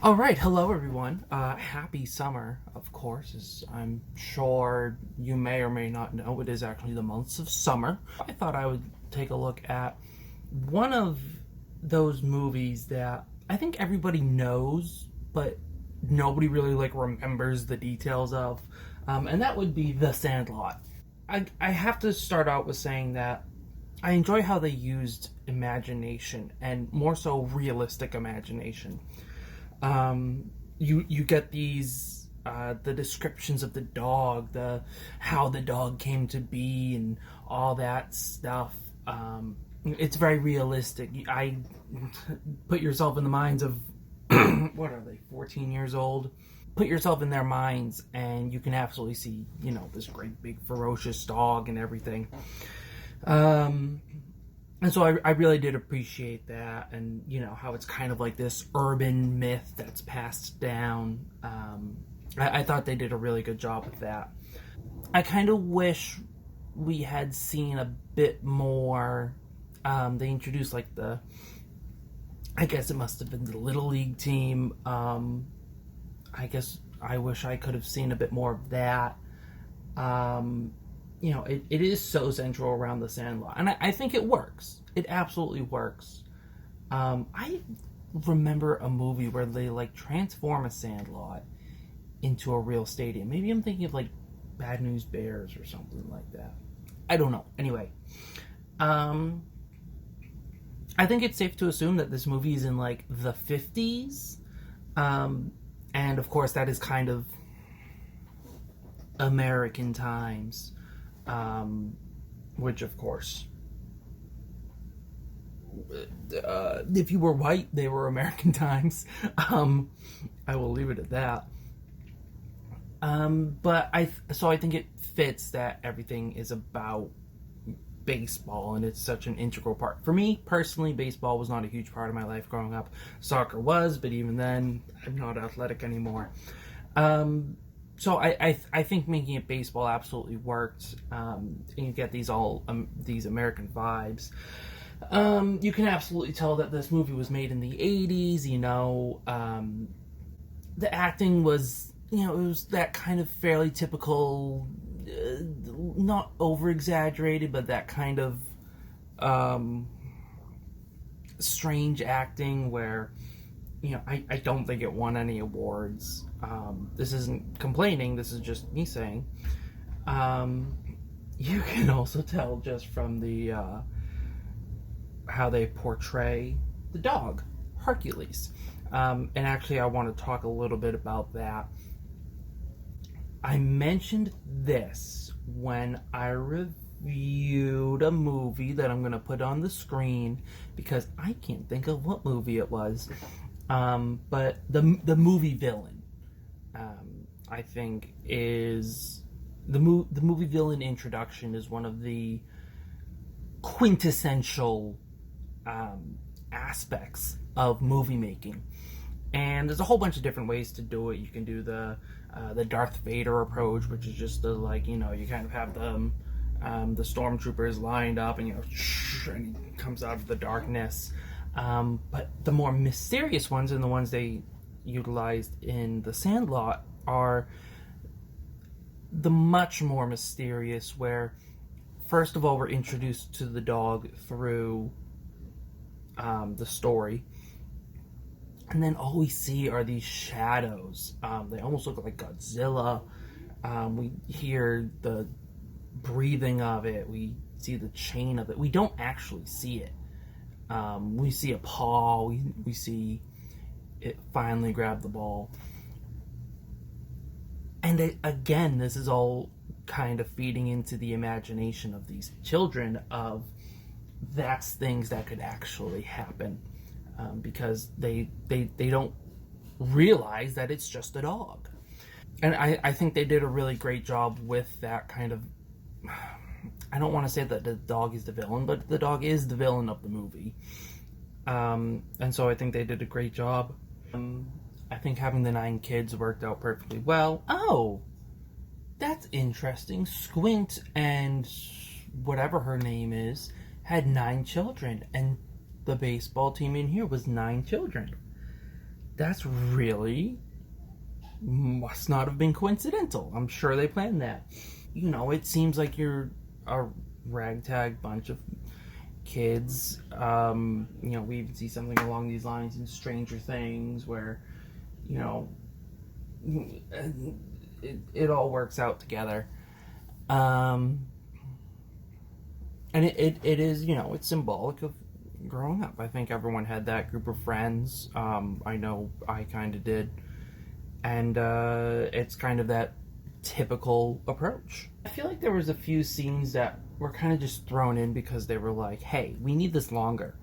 All right, hello everyone. Happy summer, of course. As I'm sure you may or may not know, it is actually the months of summer. I thought I would take a look at one of those movies that I think everybody knows, but nobody really remembers the details of, and that would be The Sandlot. I have to start out with saying that I enjoy how they used imagination and more so realistic imagination. You get these the descriptions of the dog, the how the dog came to be, and all that stuff. It's very realistic. I put yourself in the minds of what are they, 14 years old? Put yourself in their minds, and you can absolutely see, this great big ferocious dog and everything. Um, and so I really did appreciate that, and how it's kind of like this urban myth that's passed down. I thought they did a really good job with that. I kind of wish we had seen a bit more. They introduced I guess it must have been the little league team. I guess I wish I could have seen a bit more of that. Um, it is so central around the Sandlot, and I think it works. It absolutely works. I remember a movie where they transform a Sandlot into a real stadium. Maybe I'm thinking of Bad News Bears or something like that. I don't know. Anyway, um, I think it's safe to assume that this movie is in the 50s, um, and of course that is kind of American times, which of course, if you were white, they were American times. I will leave it at that. But I think it fits that everything is about baseball, and it's such an integral part. For me personally, baseball was not a huge part of my life growing up. Soccer was, but even then, I'm not athletic anymore. So I think making it baseball absolutely worked. And you get these American vibes. You can absolutely tell that this movie was made in the 80s. The acting was, it was that kind of fairly typical, not over exaggerated, but that kind of um, strange acting where I don't think it won any awards. This isn't complaining, this is just me saying. Um, you can also tell just from the how they portray the dog, Hercules. And actually, I want to talk a little bit about that. I mentioned this when I reviewed a movie that I'm going to put on the screen because I can't think of what movie it was. But the movie villain, I think, is the movie villain introduction is one of the quintessential aspects of movie making. And there's a whole bunch of different ways to do it. You can do the Darth Vader approach, which is just you kind of have the stormtroopers lined up, and and he comes out of the darkness. But the more mysterious ones, and the ones they utilized in The Sandlot, are the much more mysterious, where first of all we're introduced to the dog through the story, and then all we see are these shadows. They almost look like Godzilla. We hear the breathing of it. We see the chain of it. We don't actually see it. We see a paw. We see it finally grab the ball. And again, this is all kind of feeding into the imagination of these children of that's things that could actually happen, because they don't realize that it's just a dog. And I think they did a really great job with that kind of. I don't want to say that the dog is the villain, but the dog is the villain of the movie. And so I think they did a great job. I think having the 9 kids worked out perfectly well. Oh, that's interesting. Squint and whatever her name is had 9 children, and the baseball team in here was 9 children. that's really must not have been coincidental. I'm sure they planned that. It seems like you're a ragtag bunch of kids. We even see something along these lines in Stranger Things where, it all works out together. And it is, it's symbolic of growing up. I think everyone had that group of friends. I know I kind of did. And it's kind of that typical approach. I feel like there was a few scenes that were kind of just thrown in because they were like, hey, we need this longer.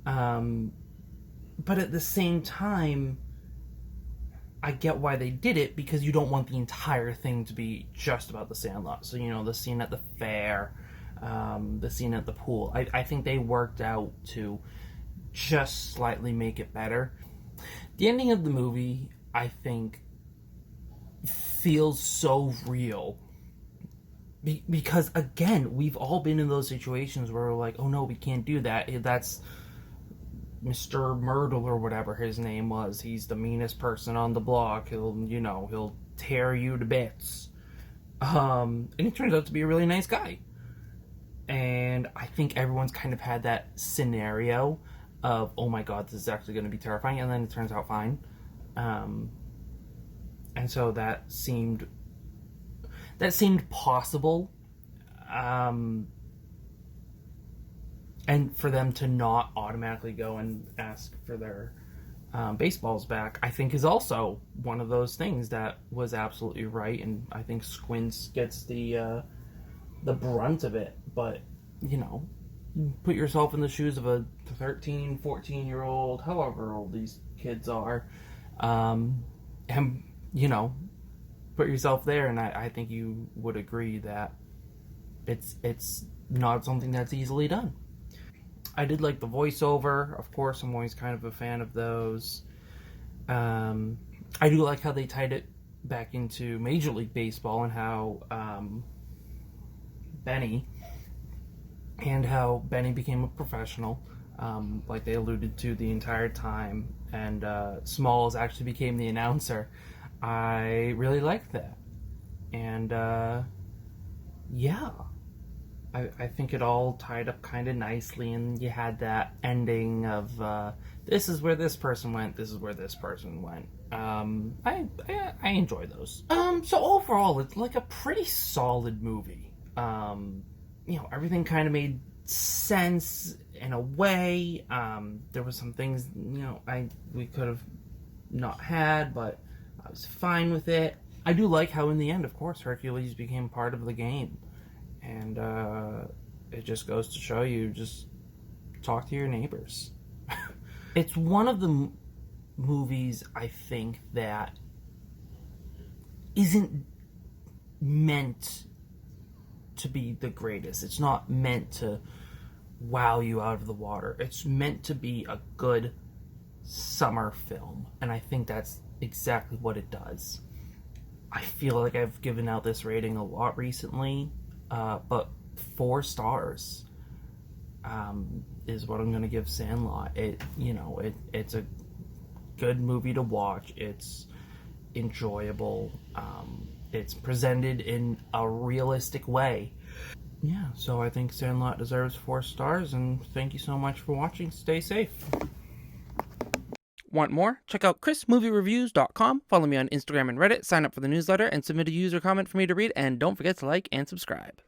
But at the same time, I get why they did it, because you don't want the entire thing to be just about the Sandlot. So, the scene at the fair, the scene at the pool, I think they worked out to just slightly make it better. The ending of the movie, I think, feels so real. Because, again, we've all been in those situations where we're like, oh no, we can't do that. That's Mr. Myrtle or whatever his name was. He's the meanest person on the block. He'll tear you to bits. And he turns out to be a really nice guy. And I think everyone's kind of had that scenario of, oh my god, this is actually going to be terrifying, and then it turns out fine. And so that seemed possible. And for them to not automatically go and ask for their baseballs back, I think is also one of those things that was absolutely right. And I think Squints gets the brunt of it. But, put yourself in the shoes of a 13, 14-year-old, however old these kids are, and, put yourself there. And I think you would agree that it's not something that's easily done. I did like the voiceover. Of course, I'm always kind of a fan of those. I do like how they tied it back into Major League Baseball and how Benny became a professional, like they alluded to the entire time, and Smalls actually became the announcer. I really liked that. And yeah. I think it all tied up kind of nicely, and you had that ending of this is where this person went, this is where this person went. I enjoy those. So overall, it's like a pretty solid movie. Everything kind of made sense in a way. There were some things we could have not had, but I was fine with it. I do like how in the end, of course, Hercules became part of the game. And it just goes to show you, just talk to your neighbors. It's one of the movies, I think, that isn't meant to be the greatest. It's not meant to wow you out of the water. It's meant to be a good summer film. And I think that's exactly what it does. I feel like I've given out this rating a lot recently. But 4 stars is what I'm going to give Sandlot. It's a good movie to watch. It's enjoyable. It's presented in a realistic way. Yeah, so I think Sandlot deserves 4 stars, and thank you so much for watching. Stay safe. Want more? Check out chrismoviereviews.com. Follow me on Instagram and Reddit, sign up for the newsletter, and submit a user comment for me to read, and don't forget to like and subscribe.